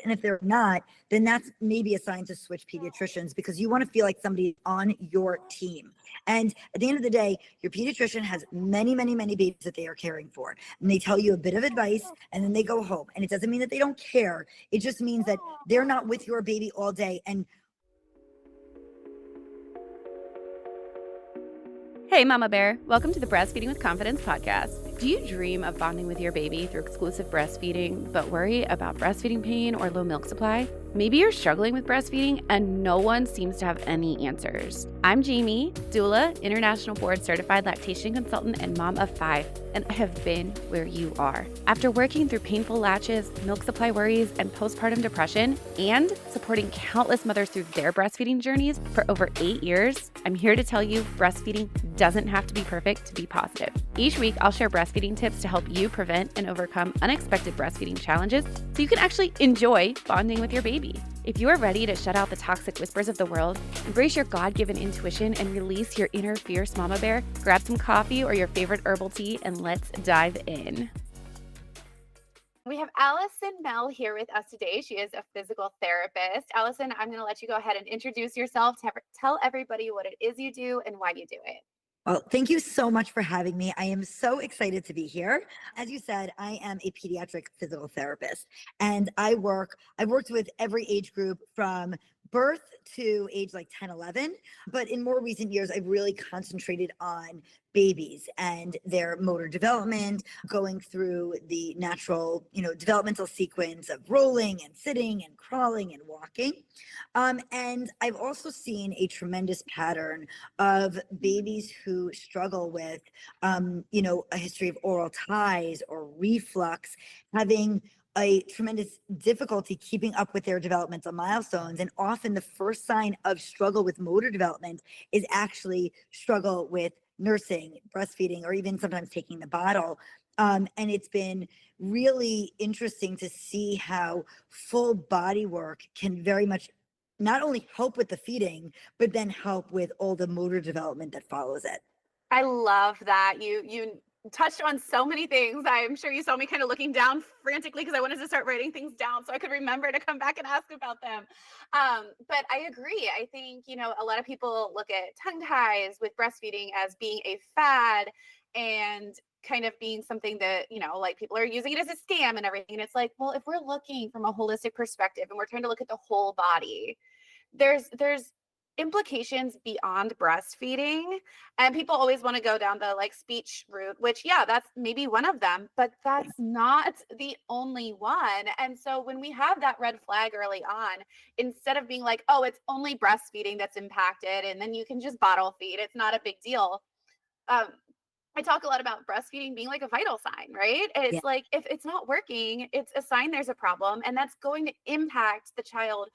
And if they're not, then that's maybe a sign to switch pediatricians, because you want to feel like somebody's on your team. And at the end of the day, your pediatrician has many, many, many babies that they are caring for. And they tell you a bit of advice and then they go home. And it doesn't mean that they don't care. It just means that they're not with your baby all day. And hey, Mama Bear. Welcome to the Breastfeeding with Confidence podcast. Do you dream of bonding with your baby through exclusive breastfeeding, but worry about breastfeeding pain or low milk supply? Maybe you're struggling with breastfeeding and no one seems to have any answers. I'm Jamie, doula, international board certified lactation consultant and mom of 5, and I have been where you are. After working through painful latches, milk supply worries, and postpartum depression, and supporting countless mothers through their breastfeeding journeys for over 8 years, I'm here to tell you breastfeeding doesn't have to be perfect to be positive. Each week, I'll share breastfeeding tips to help you prevent and overcome unexpected breastfeeding challenges so you can actually enjoy bonding with your baby. If you are ready to shut out the toxic whispers of the world, embrace your God-given intuition, and release your inner fierce mama bear, grab some coffee or your favorite herbal tea and let's dive in. We have Allison Mel here with us today. She is a physical therapist. Allison, I'm going to let you go ahead and introduce yourself. Tell everybody what it is you do and why you do it. well, thank you so much for having me. I am so excited to be here. As you said, I am a pediatric physical therapist, and I've worked with every age group from birth to age like 10, 11. But in more recent years, I've really concentrated on babies and their motor development, going through the natural, developmental sequence of rolling and sitting and crawling and walking. And I've also seen a tremendous pattern of babies who struggle with, a history of oral ties or reflux, having a tremendous difficulty keeping up with their developmental milestones. And often the first sign of struggle with motor development is actually struggle with nursing, breastfeeding, or even sometimes taking the bottle. And it's been really interesting to see how full body work can very much not only help with the feeding, but then help with all the motor development that follows it. I love that. You touched on so many things. I'm sure you saw me kind of looking down frantically because I wanted to start writing things down so I could remember to come back and ask about them. But I agree. I think, a lot of people look at tongue ties with breastfeeding as being a fad and kind of being something that, like people are using it as a scam and everything. And it's like, well, if we're looking from a holistic perspective and we're trying to look at the whole body, there's implications beyond breastfeeding, and people always want to go down the speech route, which that's maybe one of them, but that's not the only one. And so when we have that red flag early on, instead of being like, oh, it's only breastfeeding that's impacted and then you can just bottle feed, it's not a big deal. I talk a lot about breastfeeding being like a vital sign, right? It's like, if it's not working, it's a sign there's a problem, and that's going to impact the child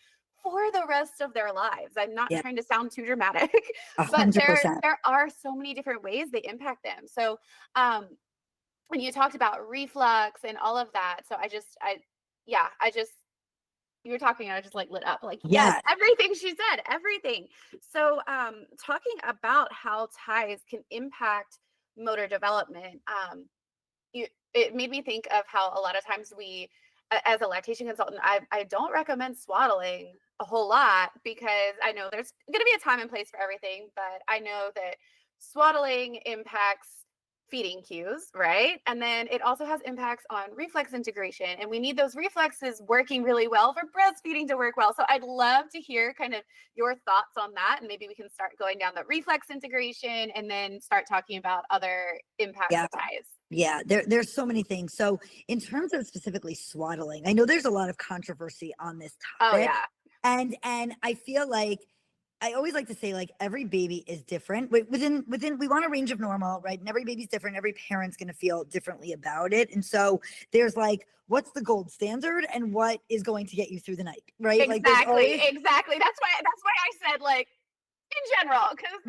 for the rest of their lives. I'm not trying to sound too dramatic, but 100%. there are so many different ways they impact them. So when you talked about reflux and all of that, so you were talking and I just lit up, yes, everything she said, everything. So talking about how ties can impact motor development, it made me think of how a lot of times we, as a lactation consultant, I don't recommend swaddling a whole lot because I know there's going to be a time and place for everything, but I know that swaddling impacts feeding cues, right? And then it also has impacts on reflex integration, and we need those reflexes working really well for breastfeeding to work well. So I'd love to hear kind of your thoughts on that, and maybe we can start going down the reflex integration and then start talking about other impacts of ties. Yeah, there's so many things. So in terms of specifically swaddling, I know there's a lot of controversy on this topic. Oh yeah. And I feel like I always like to say, every baby is different. Within we want a range of normal, right? And every baby's different. Every parent's going to feel differently about it. And so there's what's the gold standard and what is going to get you through the night, right? Exactly. That's why I said in general, because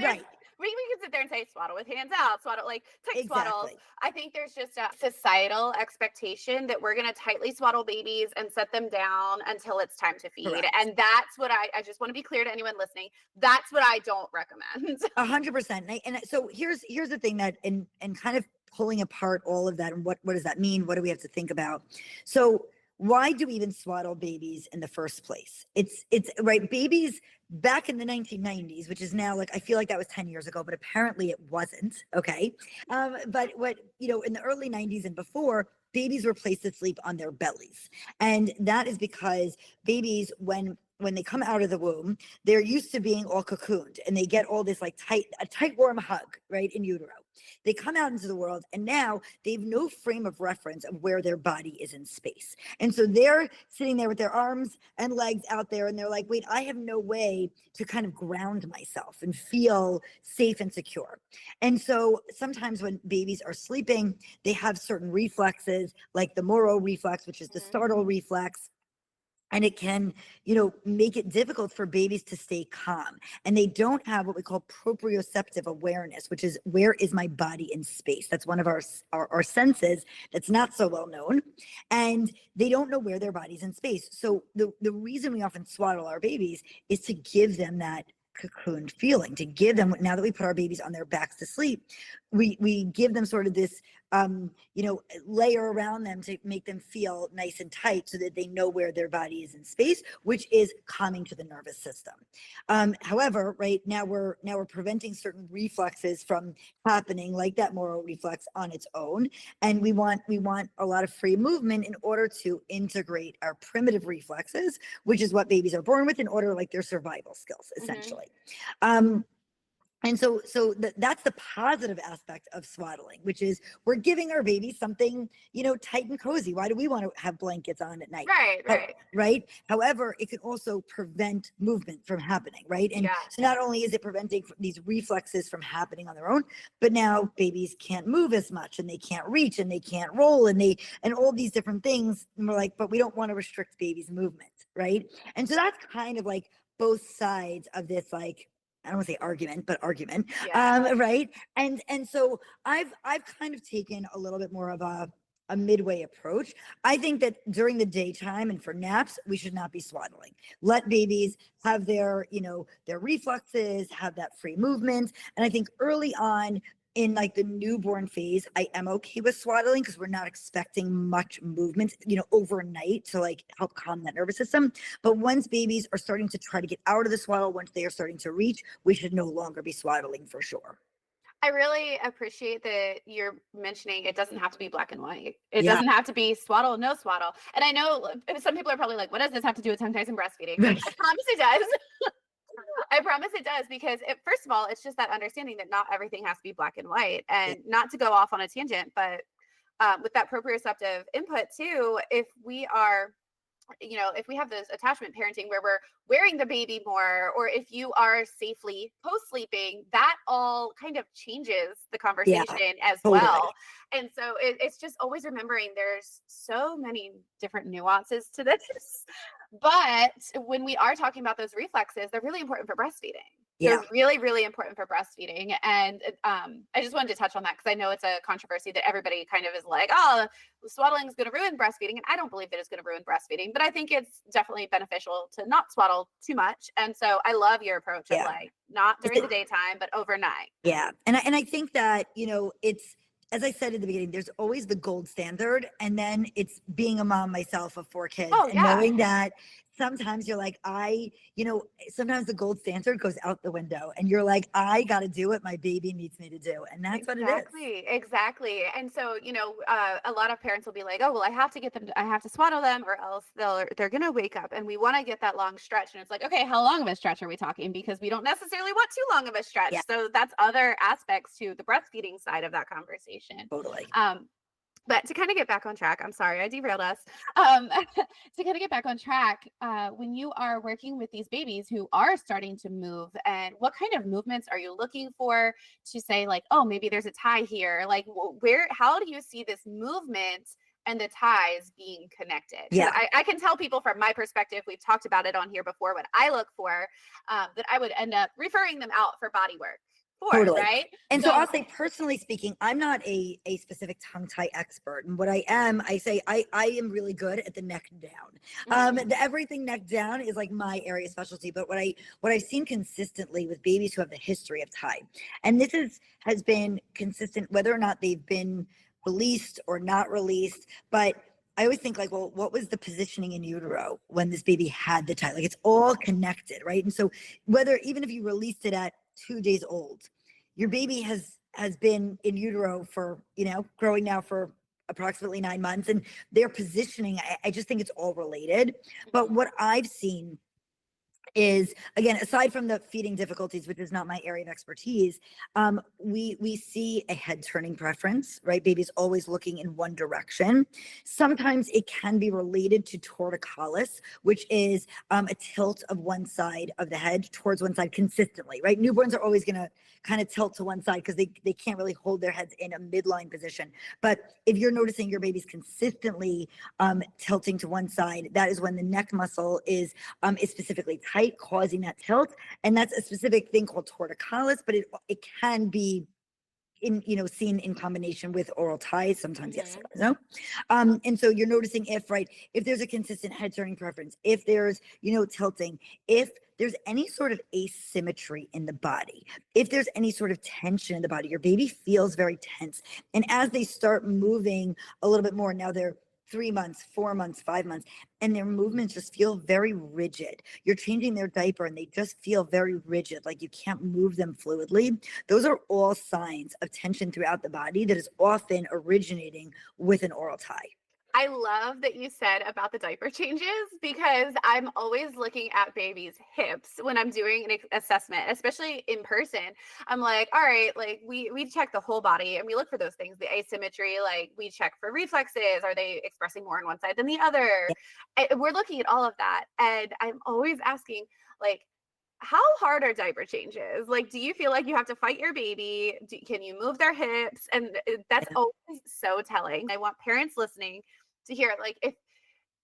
we can sit there and say swaddle with hands out, swaddle, tight swaddles. I think there's just a societal expectation that we're going to tightly swaddle babies and set them down until it's time to feed. Correct. And that's what I just want to be clear to anyone listening. That's what I don't recommend. 100%. And so here's the thing that, and kind of pulling apart all of that and what does that mean? What do we have to think about? So why do we even swaddle babies in the first place? It's right. Babies back in the 1990s, which is now like, I feel like that was 10 years ago, but apparently it wasn't. Okay. But what, in the early 90s and before, babies were placed to sleep on their bellies. And that is because babies, when they come out of the womb, they're used to being all cocooned and they get all this like a tight, warm hug, right, in utero. They come out into the world and now they have no frame of reference of where their body is in space. And so they're sitting there with their arms and legs out there and they're like, wait, I have no way to kind of ground myself and feel safe and secure. And so sometimes when babies are sleeping, they have certain reflexes like the Moro reflex, which is the startle reflex. And it can, make it difficult for babies to stay calm. And they don't have what we call proprioceptive awareness, which is where is my body in space? That's one of our senses that's not so well known. And they don't know where their body's in space. So the reason we often swaddle our babies is to give them that cocooned feeling, to give them, now that we put our babies on their backs to sleep, we give them sort of this layer around them to make them feel nice and tight so that they know where their body is in space, which is calming to the nervous system. However, right now we're preventing certain reflexes from happening, like that Moro reflex on its own. And we want a lot of free movement in order to integrate our primitive reflexes, which is what babies are born with in order, like their survival skills, essentially. And so that's the positive aspect of swaddling, which is we're giving our baby something, tight and cozy. Why do we want to have blankets on at night? Right. However, it can also prevent movement from happening. Right. And so not only is it preventing these reflexes from happening on their own, but now babies can't move as much and they can't reach and they can't roll and all these different things. And we're like, but we don't want to restrict babies' movement. Right. And so that's kind of like both sides of this, like, I don't want to say argument, but argument. Right. And so I've kind of taken a little bit more of a midway approach. I think that during the daytime and for naps, we should not be swaddling. Let babies have their reflexes, have that free movement. And I think early on, in like the newborn phase, I am okay with swaddling because we're not expecting much movement, overnight to like help calm that nervous system. But once babies are starting to try to get out of the swaddle, once they are starting to reach, we should no longer be swaddling for sure. I really appreciate that you're mentioning it doesn't have to be black and white. It doesn't have to be swaddle, no swaddle. And I know some people are probably like, what does this have to do with tongue-ties and breastfeeding? I promise it does. I promise it does, because first of all, it's just that understanding that not everything has to be black and white, and not to go off on a tangent, but with that proprioceptive input too, if we are, if we have this attachment parenting where we're wearing the baby more, or if you are safely post-sleeping, that all kind of changes the conversation as well. And so it's just always remembering there's so many different nuances to this. But when we are talking about those reflexes, they're really important for breastfeeding. They're really, really important for breastfeeding. And I just wanted to touch on that because I know it's a controversy that everybody kind of is like, oh, swaddling is going to ruin breastfeeding. And I don't believe that it's going to ruin breastfeeding, but I think it's definitely beneficial to not swaddle too much. And so I love your approach of like not during the daytime, but overnight. Yeah. And I think that, it's, as I said at the beginning, there's always the gold standard. And then it's being a mom myself of 4 kids and knowing that sometimes you're like, sometimes the gold standard goes out the window and you're like, I got to do what my baby needs me to do. And that's what it is. Exactly. And so, a lot of parents will be like, oh, well, I have to swaddle them or else they're going to wake up. And we want to get that long stretch. And it's like, okay, how long of a stretch are we talking? Because we don't necessarily want too long of a stretch. Yeah. So that's other aspects to the breastfeeding side of that conversation. Totally. But to kind of get back on track, I'm sorry, I derailed us. To kind of get back on track, when you are working with these babies who are starting to move, and what kind of movements are you looking for to say like, oh, maybe there's a tie here? Like how do you see this movement and the ties being connected? Yeah. I can tell people from my perspective, we've talked about it on here before, what I look for, that I would end up referring them out for body work. Totally. Right. And so I'll say, personally speaking, I'm not a specific tongue tie expert. And what I am, I say I am really good at the neck down. Everything neck down is like my area of specialty. But what I've seen consistently with babies who have the history of tie, and this has been consistent, whether or not they've been released or not released, but I always think like, well, what was the positioning in utero when this baby had the child? Like it's all connected, right? And so even if you released it at 2 days old, your baby has been in utero for, growing now for approximately 9 months, and their positioning, I just think it's all related. But what I've seen is, again, aside from the feeding difficulties, which is not my area of expertise, we see a head turning preference, right? Baby's always looking in one direction. Sometimes it can be related to torticollis, which is a tilt of one side of the head towards one side consistently, right? Newborns are always going to kind of tilt to one side because they can't really hold their heads in a midline position. But if you're noticing your baby's consistently tilting to one side, that is when the neck muscle is specifically tight, causing that tilt. And that's a specific thing called torticollis, but it can be seen in combination with oral ties, sometimes yes, no. And so you're noticing if there's a consistent head turning preference, if there's, tilting, if there's any sort of asymmetry in the body, if there's any sort of tension in the body, your baby feels very tense. And as they start moving a little bit more, now they're 3 months, 4 months, 5 months, and their movements just feel very rigid. You're changing their diaper and they just feel very rigid, like you can't move them fluidly. Those are all signs of tension throughout the body that is often originating with an oral tie. I love that you said about the diaper changes, because I'm always looking at babies' hips when I'm doing an assessment, especially in person. I'm like, all right, like we check the whole body and we look for those things, the asymmetry, like we check for reflexes. Are they expressing more on one side than the other? And we're looking at all of that. And I'm always asking, like, how hard are diaper changes? Like, do you feel like you have to fight your baby? Can you move their hips? And that's always so telling. I want parents listening to hear, like,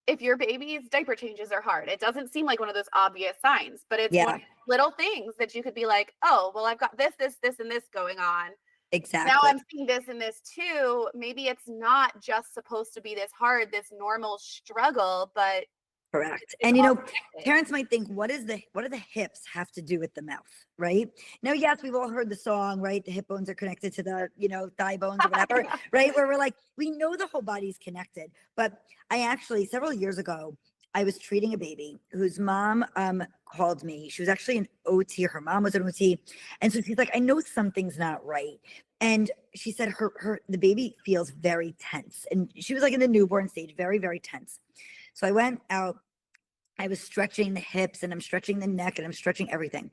if your baby's diaper changes are hard, it doesn't seem like one of those obvious signs, but it's one of little things that you could be like, oh, well, I've got this, and this going on. Exactly. Now I'm seeing this and this too. Maybe it's not just supposed to be this hard, this normal struggle, but correct. And parents might think, what do the hips have to do with the mouth, right? Now, yes, we've all heard the song, right? The hip bones are connected to the, thigh bones or whatever, right? Where we're like, we know the whole body's connected. But I actually, several years ago, I was treating a baby whose mom called me. She was actually an OT. Her mom was an OT. And so she's like, I know something's not right. And she said the baby feels very tense. And she was like in the newborn stage, very, very tense. So I went out, I was stretching the hips and I'm stretching the neck and I'm stretching everything.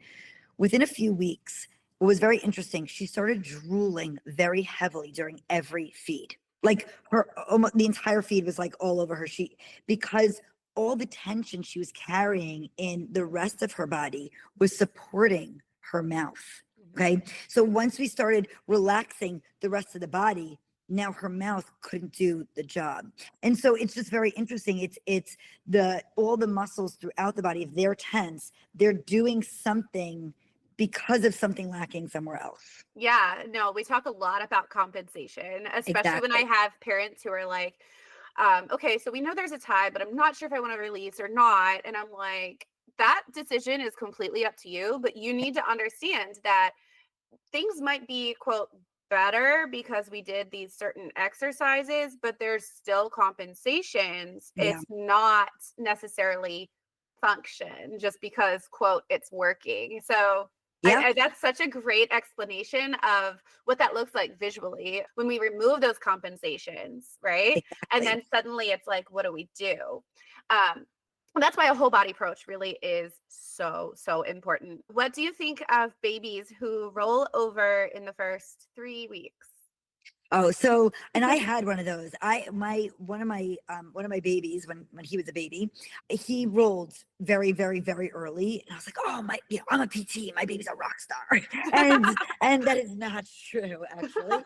Within a few weeks, what was very interesting, she started drooling very heavily during every feed. Like the entire feed was like all over her sheet, because all the tension she was carrying in the rest of her body was supporting her mouth. Okay. So once we started relaxing the rest of the body, now her mouth couldn't do the job. And so it's just very interesting. It's all the muscles throughout the body, if they're tense, they're doing something because of something lacking somewhere else. Yeah, no, we talk a lot about compensation, especially when I have parents who are like, okay, so we know there's a tie, but I'm not sure if I want to release or not. And I'm like, that decision is completely up to you, but you need to understand that things might be, quote, better because we did these certain exercises, but there's still compensations. Yeah. It's not necessarily function just because, quote, it's working. So yeah. That's such a great explanation of what that looks like visually when we remove those compensations, right? Exactly. And then suddenly it's like, what do we do? That's why a whole body approach really is so, so important. What do you think of babies who roll over in the first 3 weeks? Oh, so, and I had one of those. One of my babies, when he was a baby, he rolled very, very, very early. And I was like, oh I'm a PT, my baby's a rock star. And that is not true, actually.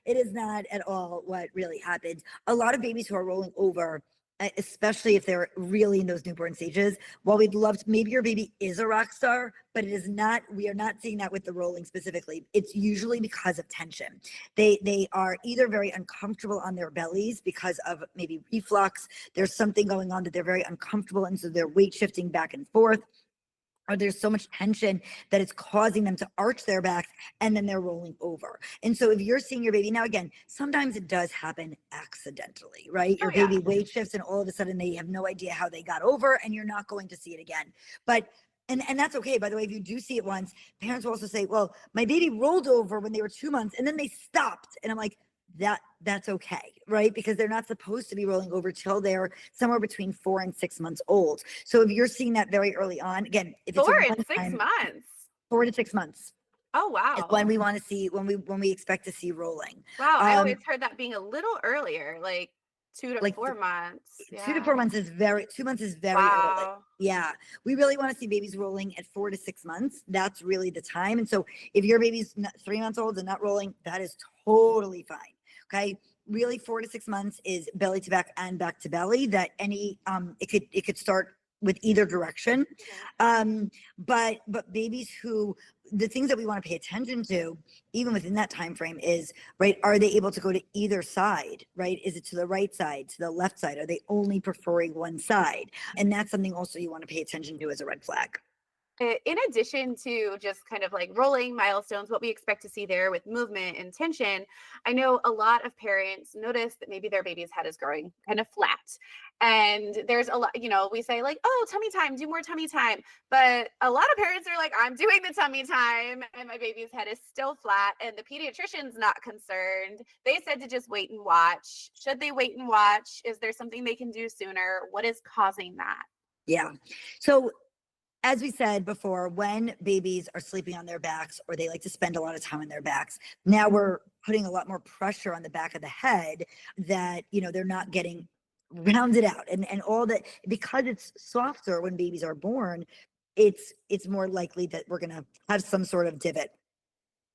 It is not at all what really happened. A lot of babies who are rolling over, especially if they're really in those newborn stages, while we'd love to, maybe your baby is a rock star, but it is not, we are not seeing that with the rolling specifically. It's usually because of tension. They are either very uncomfortable on their bellies because of maybe reflux. There's something going on that they're very uncomfortable, and so they're weight shifting back and forth. or there's so much tension that it's causing them to arch their backs and then they're rolling over. And so if you're seeing your baby, now again, sometimes it does happen accidentally, right? Your baby weight shifts and all of a sudden they have no idea how they got over and you're not going to see it again. But and that's okay. By the way, if you do see it once, parents will also say, well, my baby rolled over when they were 2 months and then they stopped. And I'm like, that's okay, right? Because they're not supposed to be rolling over till they're somewhere between 4 and 6 months old. So if you're seeing that very early on, again, if it's 4 and 6 months, 4 to 6 months. Oh, wow. Is when we want to see, when we expect to see rolling. Wow. I always heard that being a little earlier, like 2 to 4 months. 2 to 4 months is 2 months is very early. Yeah. We really want to see babies rolling at 4 to 6 months. That's really the time. And so if your baby's 3 months old and not rolling, that is totally fine. Okay. Really 4 to 6 months is belly to back and back to belly. That it could start with either direction. But babies who, the things that we want to pay attention to, even within that time frame, is, right, are they able to go to either side, right? Is it to the right side, to the left side? Are they only preferring one side? And that's something also you want to pay attention to as a red flag. In addition to just kind of like rolling milestones, what we expect to see there with movement and tension, I know a lot of parents notice that maybe their baby's head is growing kind of flat. And there's a lot, we say like, oh, tummy time, do more tummy time. But a lot of parents are like, I'm doing the tummy time and my baby's head is still flat. And the pediatrician's not concerned. They said to just wait and watch. Should they wait and watch? Is there something they can do sooner? What is causing that? Yeah. So as we said before, when babies are sleeping on their backs or they like to spend a lot of time on their backs, now we're putting a lot more pressure on the back of the head that, they're not getting rounded out. And all that, because it's softer when babies are born, it's more likely that we're going to have some sort of divot.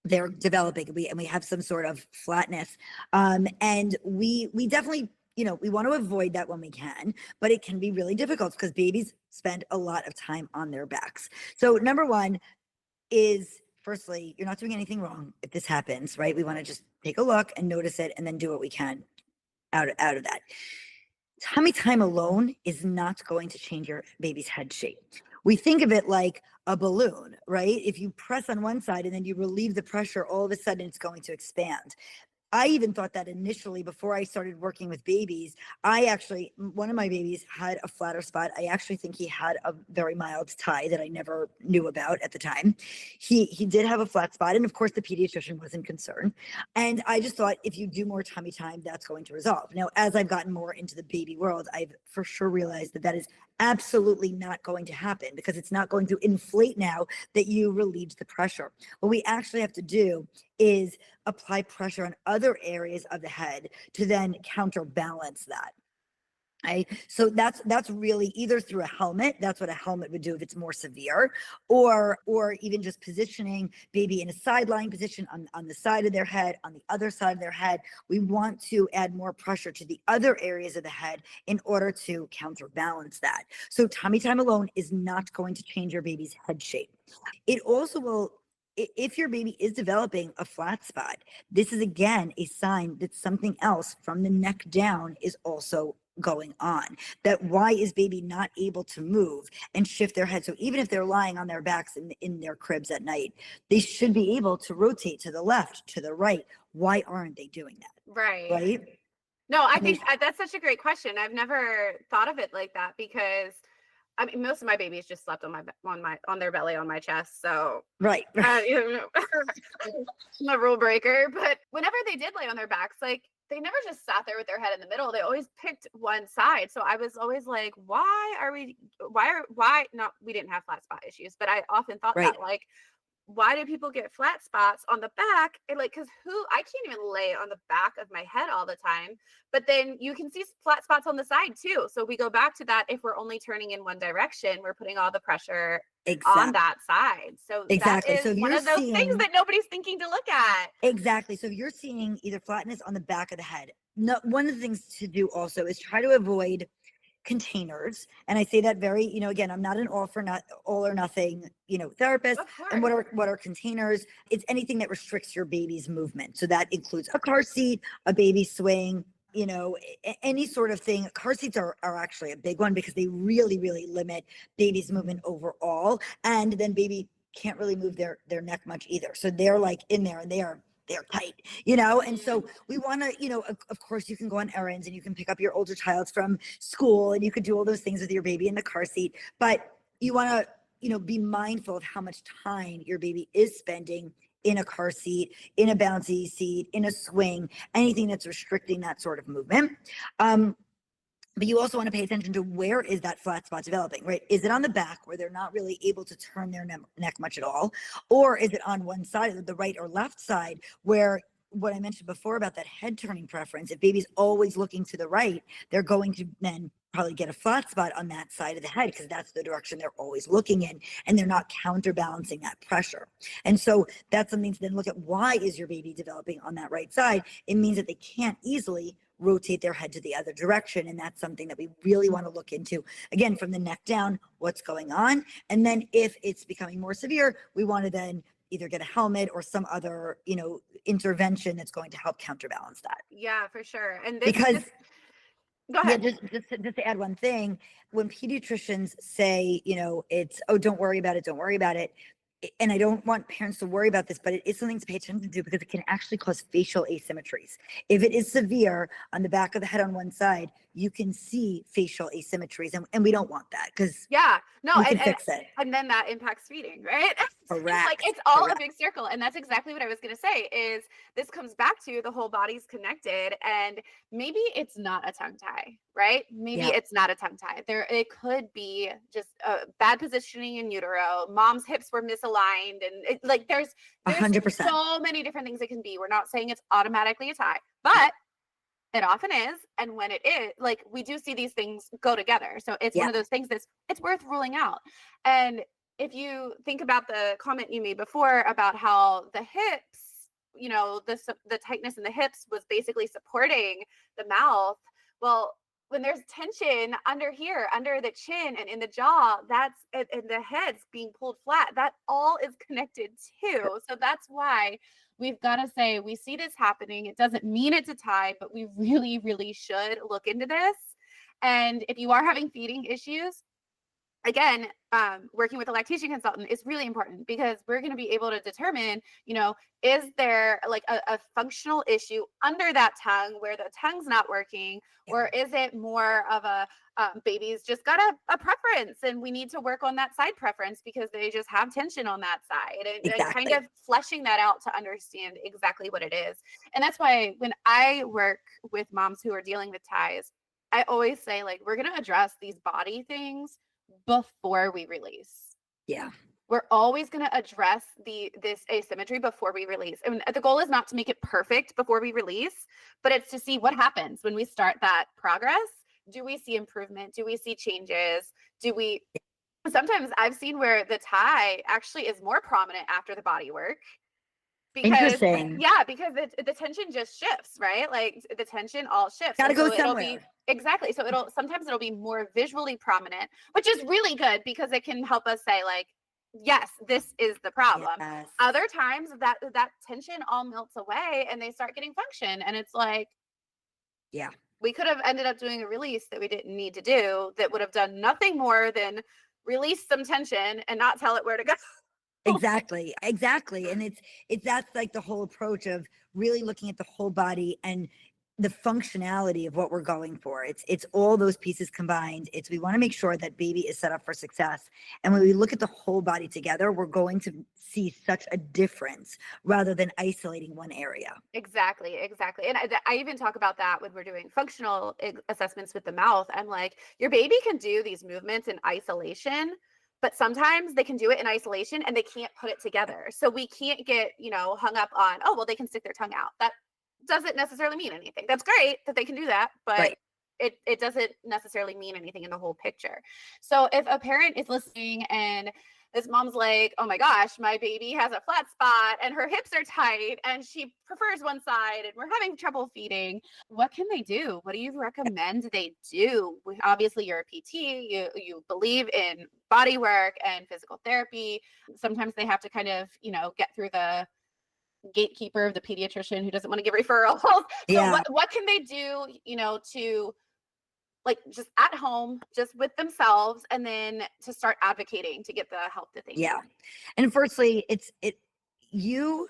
They're developing and we have some sort of flatness. And we definitely, we want to avoid that when we can, but it can be really difficult because babies spend a lot of time on their backs. So number one is, firstly, you're not doing anything wrong if this happens, right? We want to just take a look and notice it and then do what we can out of that. Tummy time alone is not going to change your baby's head shape. We think of it like a balloon, right? If you press on one side and then you relieve the pressure, all of a sudden it's going to expand. I even thought that initially before I started working with babies. One of my babies had a flatter spot. I actually think he had a very mild tie that I never knew about at the time. He did have a flat spot. And of course the pediatrician wasn't concerned. And I just thought if you do more tummy time, that's going to resolve. Now, as I've gotten more into the baby world, I've for sure realized that is absolutely not going to happen because it's not going to inflate now that you relieved the pressure. What we actually have to do is apply pressure on other areas of the head to then counterbalance that. Right? So that's really either through a helmet. That's what a helmet would do if it's more severe, or even just positioning baby in a sideline position on the side of their head, on the other side of their head. We want to add more pressure to the other areas of the head in order to counterbalance that. So tummy time alone is not going to change your baby's head shape. It also will. If your baby is developing a flat spot, this is again a sign that something else from the neck down is also going on. That why is baby not able to move and shift their head? So even if they're lying on their backs in their cribs at night, they should be able to rotate to the left, to the right. Why aren't they doing that? Right. No, I think that's such a great question. I've never thought of it like that because I mean, most of my babies just slept on their belly on my chest. So right. I'm a rule breaker. But whenever they did lay on their backs, like they never just sat there with their head in the middle. They always picked one side. So I was always like, we didn't have flat spot issues, but I often thought that like, why do people get flat spots on the back? And like, cause I can't even lay on the back of my head all the time, but then you can see flat spots on the side too. So we go back to that. If we're only turning in one direction, we're putting all the pressure on that side. So that is one of those things that nobody's thinking to look at. Exactly. So if you're seeing either flatness on the back of the head, one of the things to do also is try to avoid containers. And I say that very, again, I'm not an all or nothing, therapist. And what are containers? It's anything that restricts your baby's movement. So that includes a car seat, a baby swing, any sort of thing. Car seats are actually a big one because they really, really limit baby's movement overall. And then baby can't really move their neck much either. So they're like in there and they're tight, and so we want to, of course you can go on errands and you can pick up your older child from school and you could do all those things with your baby in the car seat, but you want to, be mindful of how much time your baby is spending in a car seat, in a bouncy seat, in a swing, anything that's restricting that sort of movement. But you also want to pay attention to where is that flat spot developing, right? Is it on the back where they're not really able to turn their neck much at all? Or is it on one side, the right or left side, where what I mentioned before about that head turning preference, if baby's always looking to the right, they're going to then probably get a flat spot on that side of the head because that's the direction they're always looking in and they're not counterbalancing that pressure. And so that's something to then look at. Why is your baby developing on that right side? It means that they can't easily rotate their head to the other direction. And that's something that we really want to look into. Again, from the neck down, what's going on. And then if it's becoming more severe, we want to then either get a helmet or some other, intervention that's going to help counterbalance that. Yeah, for sure. And go ahead. Yeah, just to add one thing, when pediatricians say, it's, oh, don't worry about it. And I don't want parents to worry about this, but it is something to pay attention to because it can actually cause facial asymmetries. If it is severe on the back of the head on one side, you can see facial asymmetries, and we don't want that because fix it. And then that impacts feeding, right? Correct. It's all a big circle. And that's exactly what I was going to say is this comes back to the whole body's connected, and maybe it's not a tongue tie, right? Maybe it's not a tongue tie. It could be just bad positioning in utero. Mom's hips were misaligned, and there's 100%. So many different things it can be. We're not saying it's automatically a tie, but it often is. And when it is, we do see these things go together. So it's one of those things it's worth ruling out. And if you think about the comment you made before about how the hips, the tightness in the hips was basically supporting the mouth. Well, when there's tension under here, under the chin and in the jaw, and the head's being pulled flat, that all is connected too. So that's why we've got to say, we see this happening. It doesn't mean it's a tie, but we really, really should look into this. And if you are having feeding issues, again, working with a lactation consultant is really important because we're going to be able to determine, is there a functional issue under that tongue where the tongue's not working, or is it more of a baby's just got a preference and we need to work on that side preference because they just have tension on that side, and kind of fleshing that out to understand exactly what it is. And that's why when I work with moms who are dealing with ties, I always say we're going to address these body things before we release. Yeah. We're always going to address this asymmetry before we release. And the goal is not to make it perfect before we release, but it's to see what happens when we start that progress. Do we see improvement? Do we see changes? Sometimes I've seen where the tie actually is more prominent after the body work. Interesting. Yeah, because the tension just shifts, right? The tension all shifts. Gotta go somewhere. Exactly. So sometimes it'll be more visually prominent, which is really good because it can help us say yes, this is the problem. Yes. Other times that tension all melts away and they start getting function. And it's we could have ended up doing a release that we didn't need to do that would have done nothing more than release some tension and not tell it where to go. Exactly. And that's the whole approach of really looking at the whole body and the functionality of what we're going for. It's all those pieces combined. We want to make sure that baby is set up for success. And when we look at the whole body together, we're going to see such a difference rather than isolating one area. Exactly. And I even talk about that when we're doing functional assessments with the mouth. I'm your baby can do these movements in isolation, but sometimes they can do it in isolation and they can't put it together. So we can't get, hung up on, they can stick their tongue out. That doesn't necessarily mean anything. That's great that they can do that, but it doesn't necessarily mean anything in the whole picture. So if a parent is listening and this mom's oh my gosh, my baby has a flat spot and her hips are tight and she prefers one side and we're having trouble feeding, what can they do? What do you recommend they do? Obviously, you're a PT, you believe in body work and physical therapy. Sometimes they have to kind of, get through the gatekeeper, the pediatrician who doesn't want to give referrals. So Yeah. what can they do, to like just at home, just with themselves, and then to start advocating to get the help that they need? Yeah. And firstly, you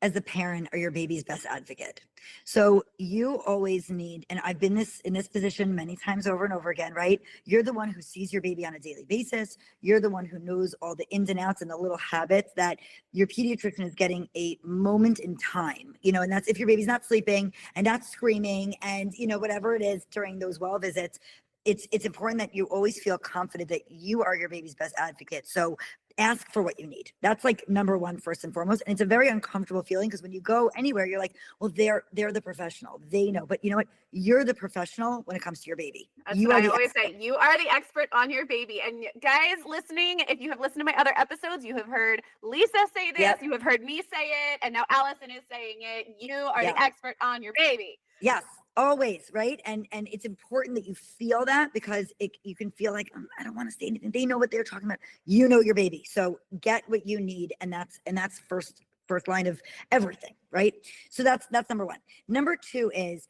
as a parent are your baby's best advocate. So you always need, and I've been in this position many times over and over again, right? You're the one who sees your baby on a daily basis. You're the one who knows all the ins and outs and the little habits that your pediatrician is getting a moment in time, and that's if your baby's not sleeping and not screaming and, whatever it is during those well visits. It's important that you always feel confident that you are your baby's best advocate. So ask for what you need. That's like number one, first and foremost. And it's a very uncomfortable feeling because when you go anywhere, you're like, well, they're the professional. They know. But you know what? You're the professional when it comes to your baby. That's what I always say. You are the expert on your baby. And guys listening, if you have listened to my other episodes, you have heard Lisa say this. Yep. You have heard me say it. And now Allison is saying it. You are the expert on your baby. Yes. Always, right? And it's important that you feel that because you can feel like, I don't want to say anything. They know what they're talking about. You know your baby. So get what you need. And that's first line of everything, right? So that's number one. Number two is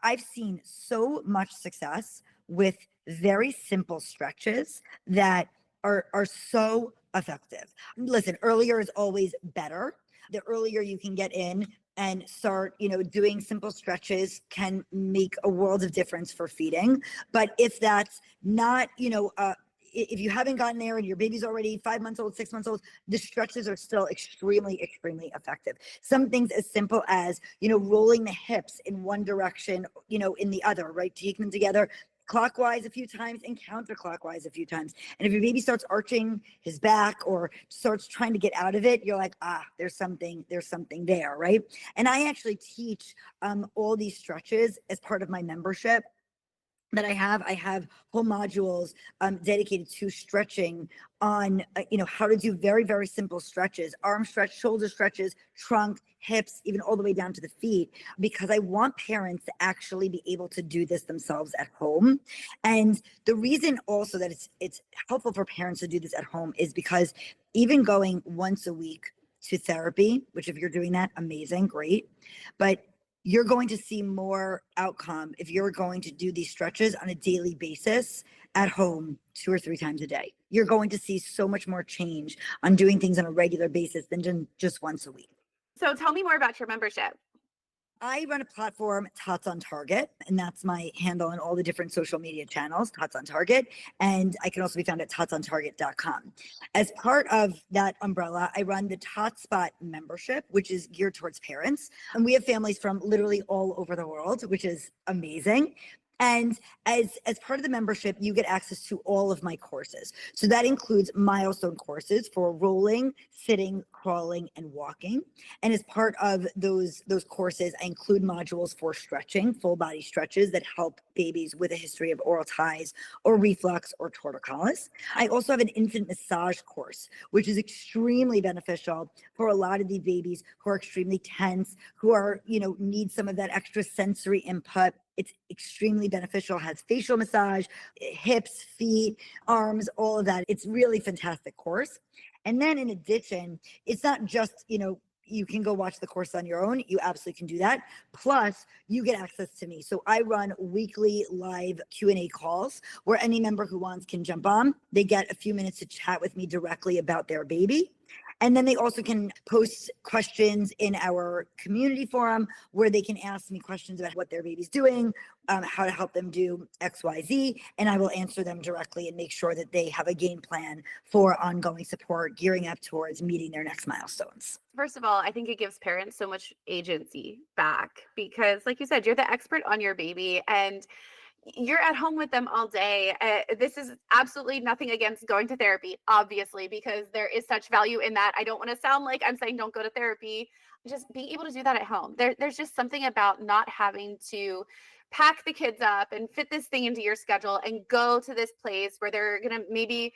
I've seen so much success with very simple stretches that are so effective. Listen, earlier is always better. The earlier you can get in and start, doing simple stretches can make a world of difference for feeding. But if that's not, if you haven't gotten there and your baby's already 5 months old, 6 months old, the stretches are still extremely, extremely effective. Some things as simple as, rolling the hips in one direction, in the other, right? Taking them together clockwise a few times and counterclockwise a few times. And if your baby starts arching his back or starts trying to get out of it, you're like, there's something there, right? And I actually teach all these stretches as part of my membership that I have whole modules dedicated to stretching on, how to do very, very simple stretches, arm stretch, shoulder stretches, trunk, hips, even all the way down to the feet, because I want parents to actually be able to do this themselves at home. And the reason also that it's helpful for parents to do this at home is because even going once a week to therapy, which if you're doing that, amazing, great. But you're going to see more outcome if you're going to do these stretches on a daily basis at home 2 or 3 times a day. You're going to see so much more change on doing things on a regular basis than just once a week. So tell me more about your membership. I run a platform, Tots on Target, and that's my handle on all the different social media channels, Tots on Target. And I can also be found at totsontarget.com. As part of that umbrella, I run the Totspot membership, which is geared towards parents. And we have families from literally all over the world, which is amazing. And as part of the membership, you get access to all of my courses. So that includes milestone courses for rolling, sitting, crawling, and walking. And as part of those courses, I include modules for stretching, full body stretches that help babies with a history of oral ties or reflux or torticollis. I also have an infant massage course, which is extremely beneficial for a lot of these babies who are extremely tense, who are, need some of that extra sensory input. It's extremely beneficial, has facial massage, hips, feet, arms, all of that. It's really fantastic course. And then in addition, it's not just, you can go watch the course on your own. You absolutely can do that. Plus, you get access to me. So I run weekly live Q&A calls where any member who wants can jump on. They get a few minutes to chat with me directly about their baby. And then they also can post questions in our community forum where they can ask me questions about what their baby's doing, how to help them do X, Y, Z, and I will answer them directly and make sure that they have a game plan for ongoing support, gearing up towards meeting their next milestones. First of all, I think it gives parents so much agency back because, like you said, you're the expert on your baby and you're at home with them all day. This is absolutely nothing against going to therapy, obviously, because there is such value in that. I don't want to sound like I'm saying don't go to therapy. Just being able to do that at home. There's just something about not having to pack the kids up and fit this thing into your schedule and go to this place where they're going to maybe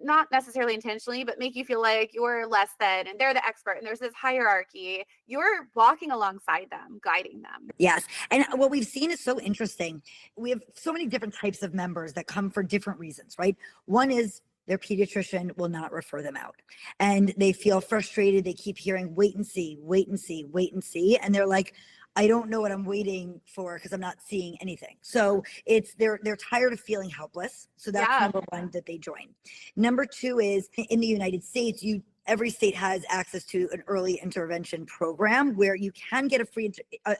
not necessarily intentionally, but make you feel like you're less than and they're the expert and there's this hierarchy. You're walking alongside them, guiding them. Yes. And what we've seen is so interesting. We have so many different types of members that come for different reasons, right? One is their pediatrician will not refer them out. And they feel frustrated. They keep hearing, wait and see, wait and see, wait and see. And they're like, I don't know what I'm waiting for because I'm not seeing anything. So they're tired of feeling helpless. So that's number one, that they join. Number two is, in the United States, every state has access to an early intervention program where you can get a free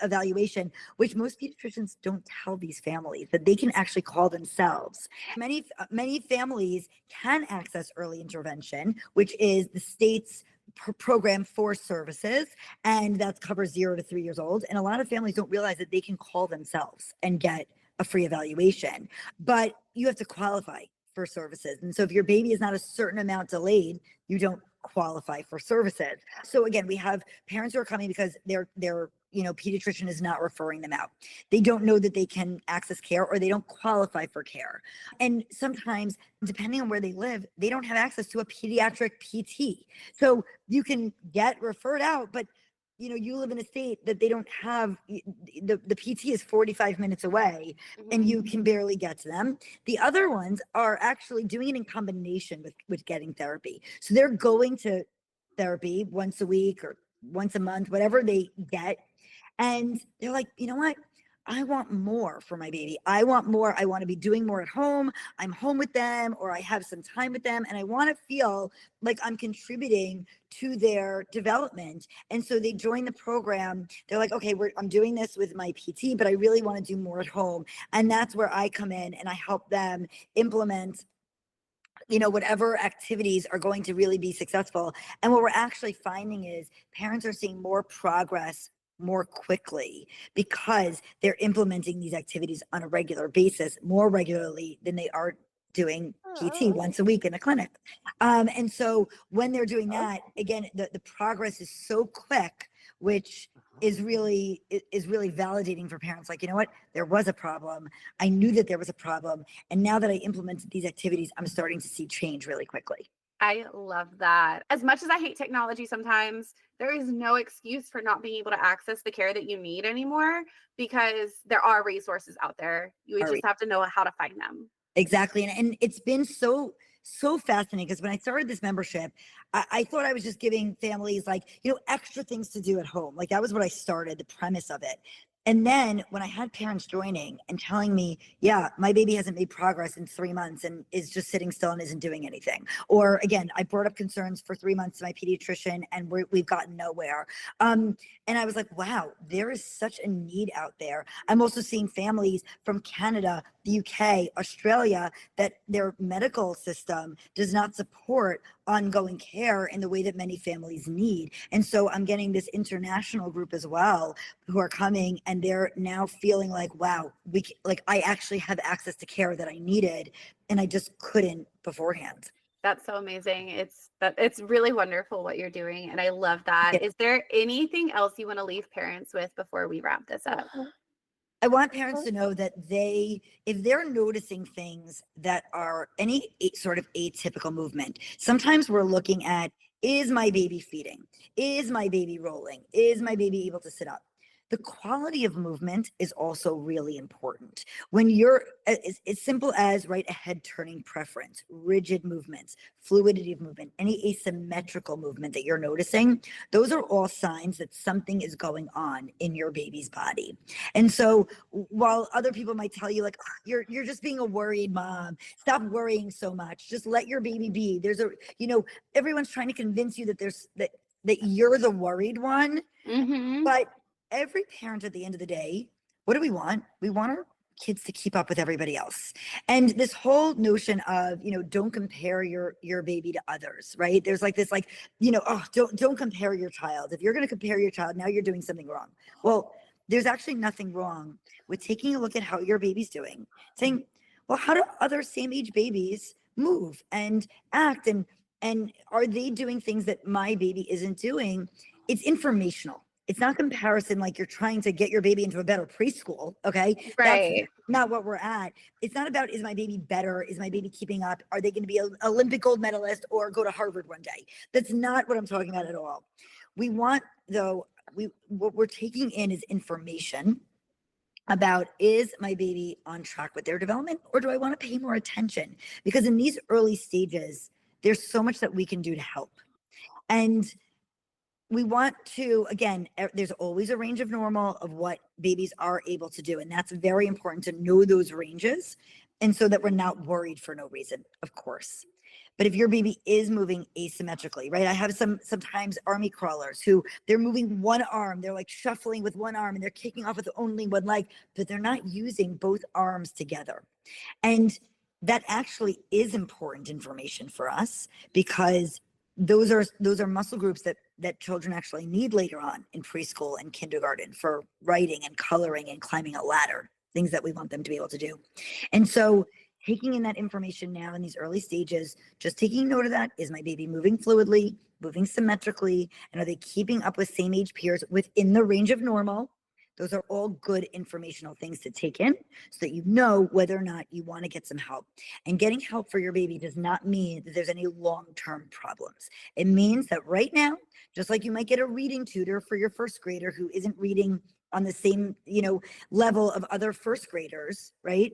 evaluation, which most pediatricians don't tell these families that they can actually call themselves. Many families can access early intervention, which is the state's program for services, and that covers 0 to 3 years old. And a lot of families don't realize that they can call themselves and get a free evaluation, but you have to qualify for services. And so if your baby is not a certain amount delayed, you don't qualify for services. So again, we have parents who are coming because their pediatrician is not referring them out. They don't know that they can access care, or they don't qualify for care. And sometimes, depending on where they live, they don't have access to a pediatric PT. So you can get referred out, but you live in a state that they don't have, the PT is 45 minutes away, and you can barely get to them. The other ones are actually doing it in combination with getting therapy. So they're going to therapy once a week or once a month, whatever they get. And they're like, you know what? I want more for my baby. I want more. I want to be doing more at home. I'm home with them, or I have some time with them, and I want to feel like I'm contributing to their development. And so they join the program. They're like, okay, I'm doing this with my PT, but I really want to do more at home. And that's where I come in and I help them implement whatever activities are going to really be successful. And what we're actually finding is parents are seeing more progress more quickly because they're implementing these activities on a regular basis, more regularly than they are doing PT once a week in a clinic. And so when they're doing that, again, the progress is so quick, which is really validating for parents. Like, you know what, there was a problem. I knew that there was a problem. And now that I implemented these activities, I'm starting to see change really quickly. I love that. As much as I hate technology sometimes, there is no excuse for not being able to access the care that you need anymore, because there are resources out there. You just have to know how to find them. Exactly. And it's been so fascinating, because when I started this membership, I thought I was just giving families extra things to do at home. Like, that was what I started, the premise of it. And then when I had parents joining and telling me, yeah, my baby hasn't made progress in 3 months and is just sitting still and isn't doing anything. Or again, I brought up concerns for 3 months to my pediatrician and we've gotten nowhere. And I was like, wow, there is such a need out there. I'm also seeing families from Canada, the UK, Australia, that their medical system does not support ongoing care in the way that many families need. And so I'm getting this international group as well who are coming, and they're now feeling like, wow, I actually have access to care that I needed, and I just couldn't beforehand. That's so amazing. It's really wonderful what you're doing, and I love that. Yeah. Is there anything else you want to leave parents with before we wrap this up? I want parents to know that if they're noticing things that are any sort of atypical movement, sometimes we're looking at, is my baby feeding? Is my baby rolling? Is my baby able to sit up? The quality of movement is also really important. When you're, as simple as, right, a head turning preference, rigid movements, fluidity of movement, any asymmetrical movement that you're noticing, those are all signs that something is going on in your baby's body. And so while other people might tell you, like, oh, you're just being a worried mom, stop worrying so much, just let your baby be. Everyone's trying to convince you that that you're the worried one. Mm-hmm. But every parent, at the end of the day, what do we want? We want our kids to keep up with everybody else. And this whole notion of, don't compare your baby to others, right? There's don't compare your child. If you're going to compare your child, now you're doing something wrong. Well, there's actually nothing wrong with taking a look at how your baby's doing, saying, well, how do other same age babies move and act? And are they doing things that my baby isn't doing? It's informational. It's not comparison, like you're trying to get your baby into a better preschool, okay? Right. That's not what we're at. It's not about, is my baby better? Is my baby keeping up? Are they going to be an Olympic gold medalist or go to Harvard one day? That's not what I'm talking about at all. We want, though, what we're taking in is information. about, is my baby on track with their development, or do I want to pay more attention? Because in these early stages, there's so much that we can do to help. And we want to, again, there's always a range of normal of what babies are able to do. And that's very important to know those ranges. And so that we're not worried for no reason, of course. But if your baby is moving asymmetrically, right? I have sometimes army crawlers who they're moving one arm, they're like shuffling with one arm and they're kicking off with only one leg, but they're not using both arms together. And that actually is important information for us, because those are muscle groups that children actually need later on in preschool and kindergarten for writing and coloring and climbing a ladder, things that we want them to be able to do. And so taking in that information now in these early stages, just taking note of that. Is my baby moving fluidly, moving symmetrically, and are they keeping up with same age peers within the range of normal? Those are all good informational things to take in so that you know whether or not you want to get some help. And getting help for your baby does not mean that there's any long-term problems. It means that right now, just like you might get a reading tutor for your first grader who isn't reading on the same, level of other first graders, right?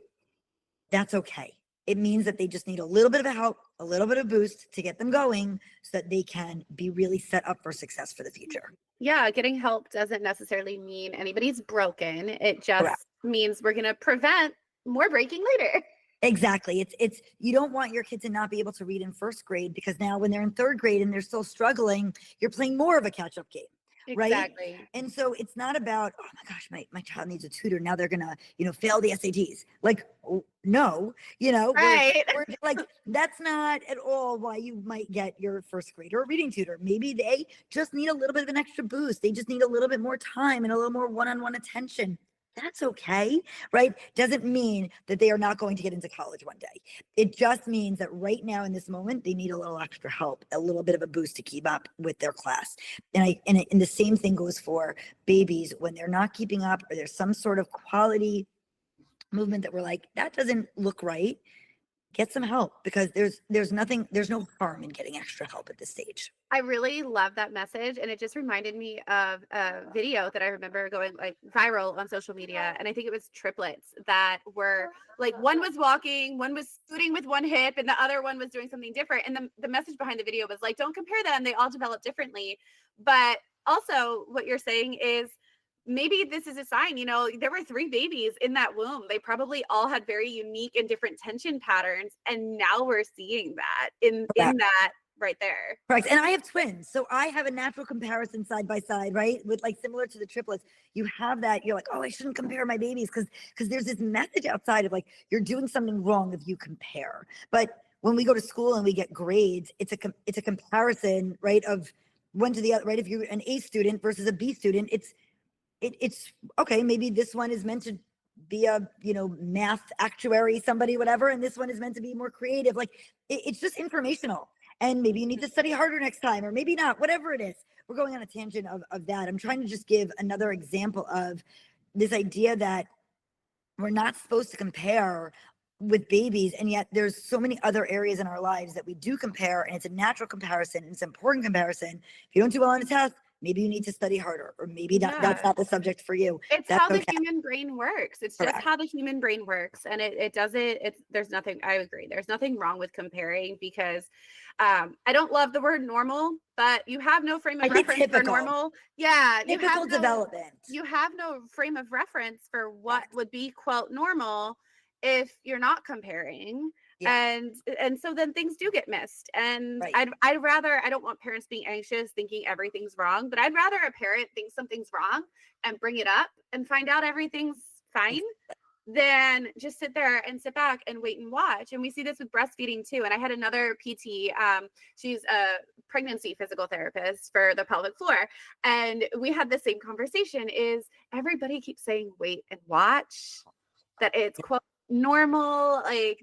That's okay. It means that they just need a little bit of help, a little bit of boost to get them going so that they can be really set up for success for the future. Yeah, getting help doesn't necessarily mean anybody's broken. It just Correct. means we're going to prevent more breaking later. Exactly. It's you don't want your kid to not be able to read in first grade, because now when they're in third grade and they're still struggling, you're playing more of a catch-up game. Right. Exactly. And so it's not about, oh my gosh, my child needs a tutor. Now they're going to, fail the SATs. Like, no, Right. we're like, that's not at all why you might get your first grader a reading tutor. Maybe they just need a little bit of an extra boost. They just need a little bit more time and a little more one-on-one attention. That's okay, right? Doesn't mean that they are not going to get into college one day. It just means that right now in this moment, they need a little extra help, a little bit of a boost to keep up with their class. And the same thing goes for babies when they're not keeping up, or there's some sort of quality movement that we're like, that doesn't look right. Get some help, because there's no harm in getting extra help at this stage. I really love that message. And it just reminded me of a video that I remember going like viral on social media. And I think it was triplets that were like, one was walking, one was scooting with one hip, and the other one was doing something different. And the message behind the video was like, don't compare them. They all develop differently. But also what you're saying is, maybe this is a sign, there were 3 babies in that womb. They probably all had very unique and different tension patterns. And now we're seeing that in that right there. Correct. And I have twins. So I have a natural comparison side by side, right? With like similar to the triplets. You have that, you're like, oh, I shouldn't compare my babies, because there's this message outside of like, you're doing something wrong if you compare. But when we go to school and we get grades, it's a comparison, right? Of one to the other, right? If you're an A student versus a B student, it's okay, maybe this one is meant to be a math actuary, somebody, whatever, and this one is meant to be more creative. Like it's just informational, and maybe you need to study harder next time, or maybe not, whatever it is. We're going on a tangent of that. I'm trying to just give another example of this idea that we're not supposed to compare with babies, and yet there's so many other areas in our lives that we do compare, and it's a natural comparison, and it's an important comparison. If you don't do well on a test, maybe you need to study harder, or maybe that's not the subject for you. It's that's how the okay. human brain works. It's Correct. just how the human brain works. And there's nothing, I agree. There's nothing wrong with comparing, because I don't love the word normal, but you have no frame of reference for normal. Yeah. Typical development. You have no frame of reference for what would be quote normal if you're not comparing. Yeah. And so then things do get missed. And right. I don't want parents being anxious thinking everything's wrong, but I'd rather a parent think something's wrong and bring it up and find out everything's fine than just sit there and sit back and wait and watch. And we see this with breastfeeding too. And I had another PT, she's a pregnancy physical therapist for the pelvic floor. And we had the same conversation, is everybody keeps saying, wait and watch, that it's quote normal, like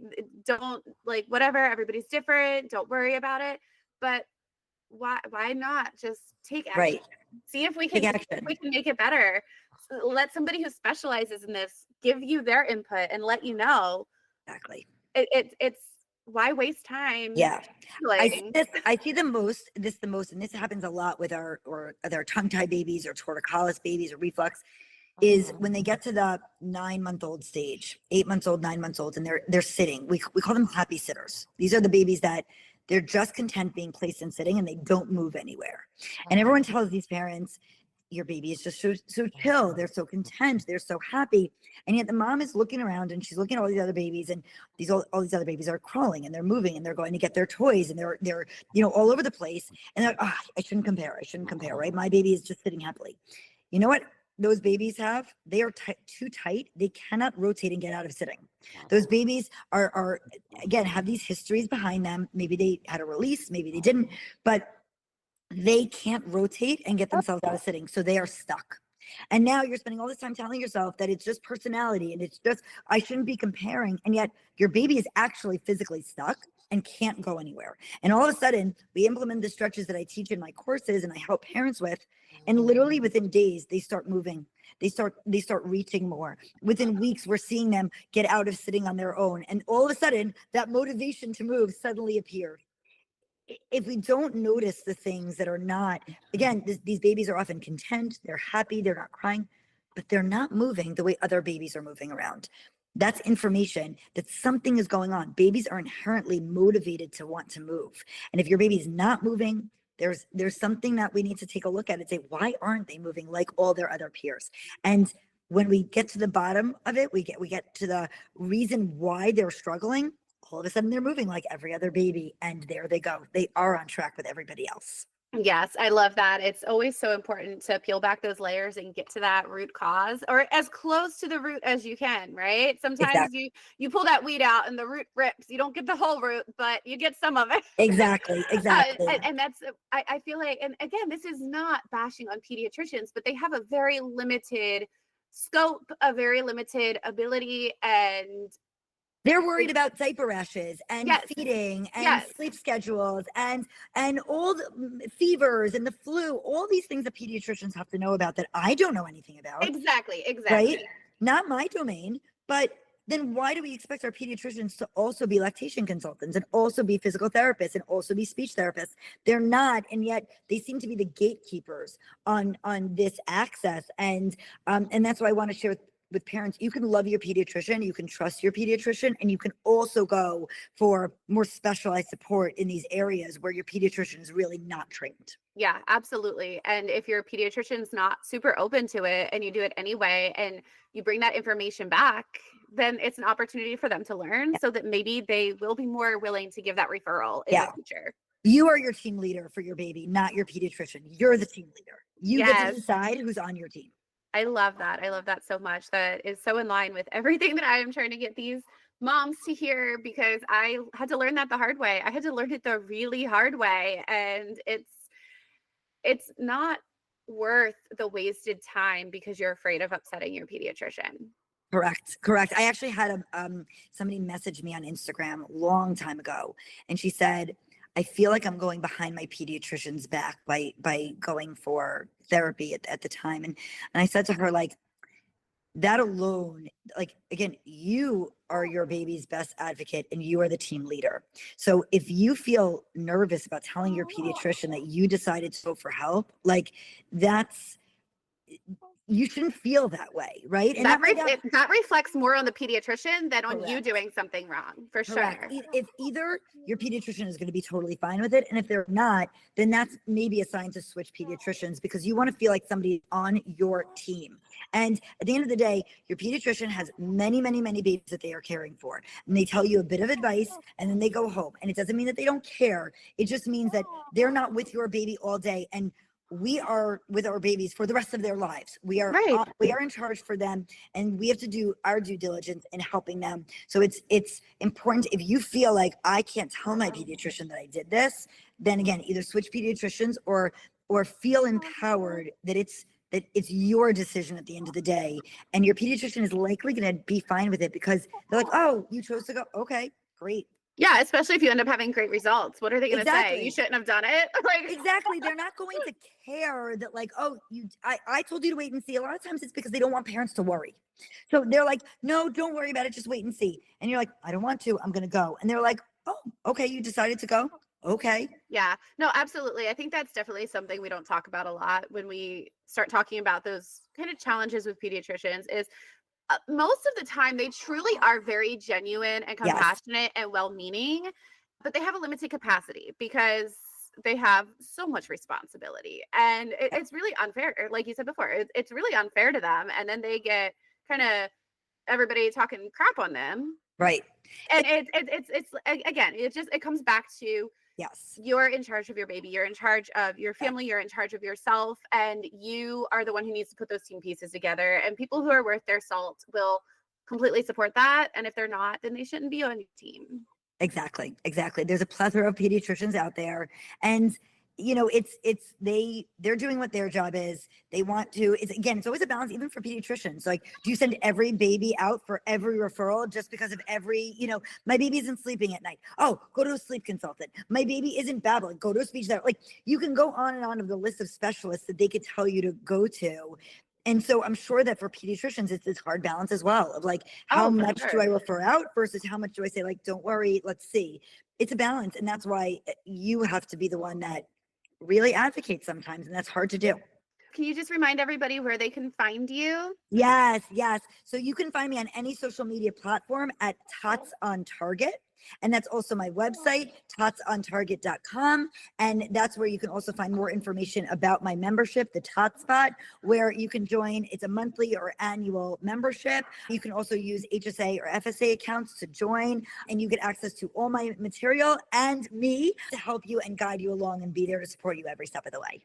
don't, like whatever, everybody's different, don't worry about it. But why not just take action? Right. See if we can make it better. Let somebody who specializes in this give you their input and let you know. Exactly. It's why waste time? Yeah. I see the most, and this happens a lot with our tongue tie babies or torticollis babies or reflux. is when they get to the 9-month-old stage, 8 months old, 9 months old, and they're sitting. We call them happy sitters. These are the babies that they're just content being placed and sitting and they don't move anywhere. And everyone tells these parents, your baby is just so chill. They're so content. They're so happy. And yet the mom is looking around and she's looking at all these other babies, and all these other babies are crawling and they're moving and they're going to get their toys and they're all over the place. And they're like, I shouldn't compare. Right? My baby is just sitting happily. You know what those babies have? They are too tight. They cannot rotate and get out of sitting. Those babies are again, have these histories behind them. Maybe they had a release, maybe they didn't, but they can't rotate and get themselves out of sitting. So they are stuck. And now you're spending all this time telling yourself that it's just personality and it's just, I shouldn't be comparing. And yet your baby is actually physically stuck and can't go anywhere. And all of a sudden we implement the stretches that I teach in my courses and I help parents with. And literally within days, they start moving. They start reaching more. Within weeks, we're seeing them get out of sitting on their own. And all of a sudden that motivation to move suddenly appeared. If we don't notice the things that are not, again, these babies are often content, they're happy, they're not crying, but they're not moving the way other babies are moving around. That's information that something is going on. Babies are inherently motivated to want to move. And if your baby's not moving, there's something that we need to take a look at and say, why aren't they moving like all their other peers? And when we get to the bottom of it, we get to the reason why they're struggling. All of a sudden they're moving like every other baby, and there they go. They are on track with everybody else. Yes, I love that. It's always so important to peel back those layers and get to that root cause, or as close to the root as you can, right? Sometimes Exactly. you pull that weed out and the root rips. You don't get the whole root, but you get some of it. Exactly. And that's, I feel like, and again, this is not bashing on pediatricians, but they have a very limited scope, a very limited ability, and they're worried about diaper rashes and feeding and sleep schedules and all the fevers and the flu, all these things that pediatricians have to know about that I don't know anything about. Exactly. Right? Not my domain, but then why do we expect our pediatricians to also be lactation consultants and also be physical therapists and also be speech therapists? They're not, and yet they seem to be the gatekeepers on this access. And that's why I want to share with parents, you can love your pediatrician, you can trust your pediatrician, and you can also go for more specialized support in these areas where your pediatrician is really not trained. Yeah, absolutely. And if your pediatrician's not super open to it and you do it anyway, and you bring that information back, then it's an opportunity for them to learn so that maybe they will be more willing to give that referral in the future. You are your team leader for your baby, not your pediatrician. You're the team leader. You get to decide who's on your team. I love that. I love that so much. That is so in line with everything that I am trying to get these moms to hear, because I had to learn that the hard way. I had to learn it the really hard way. And it's not worth the wasted time because you're afraid of upsetting your pediatrician. Correct. I actually had somebody message me on Instagram a long time ago, and she said, I feel like I'm going behind my pediatrician's back by going for therapy at the time. And I said to her, like, that alone, like, again, you are your baby's best advocate and you are the team leader. So if you feel nervous about telling your pediatrician that you decided to go for help, like, you shouldn't feel that way, right? And that reflects more on the pediatrician than on you doing something wrong, for sure. If either your pediatrician is going to be totally fine with it, and if they're not, then that's maybe a sign to switch pediatricians, because you want to feel like somebody's on your team. And at the end of the day, your pediatrician has many, many, many babies that they are caring for, and they tell you a bit of advice and then they go home. And it doesn't mean that they don't care. It just means that they're not with your baby all day, and we are with our babies for the rest of their lives. We are in charge for them, and we have to do our due diligence in helping them. So it's important. If you feel like I can't tell my pediatrician that I did this, then again, either switch pediatricians or feel empowered that it's your decision at the end of the day. And your pediatrician is likely going to be fine with it, because they're like, oh, you chose to go. Okay, great. Yeah, especially if you end up having great results. What are they going to say? You shouldn't have done it. Exactly. They're not going to care that, like, oh, I told you to wait and see. A lot of times it's because they don't want parents to worry. So they're like, no, don't worry about it. Just wait and see. And you're like, I don't want to. I'm going to go. And they're like, oh, okay, you decided to go. Okay. Yeah, no, absolutely. I think that's definitely something we don't talk about a lot when we start talking about those kind of challenges with pediatricians is most of the time they truly are very genuine and Yes. compassionate and well-meaning, but they have a limited capacity because they have so much responsibility. And it's really unfair. Like you said before, it's really unfair to them. And then they get kind of everybody talking crap on them. Right. And again, it comes back to Yes. you're in charge of your baby, you're in charge of your family, you're in charge of yourself, and you are the one who needs to put those team pieces together. And people who are worth their salt will completely support that. And if they're not, then they shouldn't be on your team. Exactly. Exactly. There's a plethora of pediatricians out there. And they're doing what their job is. They want to, it's always a balance, even for pediatricians. Like, do you send every baby out for every referral just because of my baby isn't sleeping at night? Oh, go to a sleep consultant. My baby isn't babbling. Go to a speech therapist. Like, you can go on and on of the list of specialists that they could tell you to go to. And so I'm sure that for pediatricians, it's this hard balance as well of like, how much do I refer out versus how much do I say, like, don't worry, let's see. It's a balance. And that's why you have to be the one that really advocates sometimes. And that's hard to do. Can you just remind everybody where they can find you? Yes. So you can find me on any social media platform at Tots on Target. And that's also my website, totsontarget.com. And that's where you can also find more information about my membership, the Tots Spot, where you can join. It's a monthly or annual membership. You can also use HSA or FSA accounts to join, and you get access to all my material and me to help you and guide you along and be there to support you every step of the way.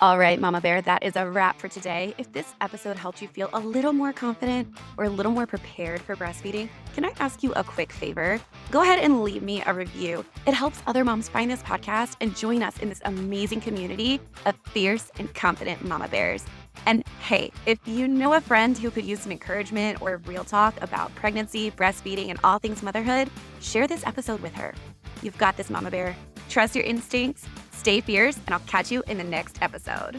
All right, Mama Bear, that is a wrap for today. If this episode helped you feel a little more confident or a little more prepared for breastfeeding, can I ask you a quick favor? Go ahead and leave me a review. It helps other moms find this podcast and join us in this amazing community of fierce and confident Mama Bears. And hey, if you know a friend who could use some encouragement or real talk about pregnancy, breastfeeding, and all things motherhood, share this episode with her. You've got this, Mama Bear. Trust your instincts, stay fierce, and I'll catch you in the next episode.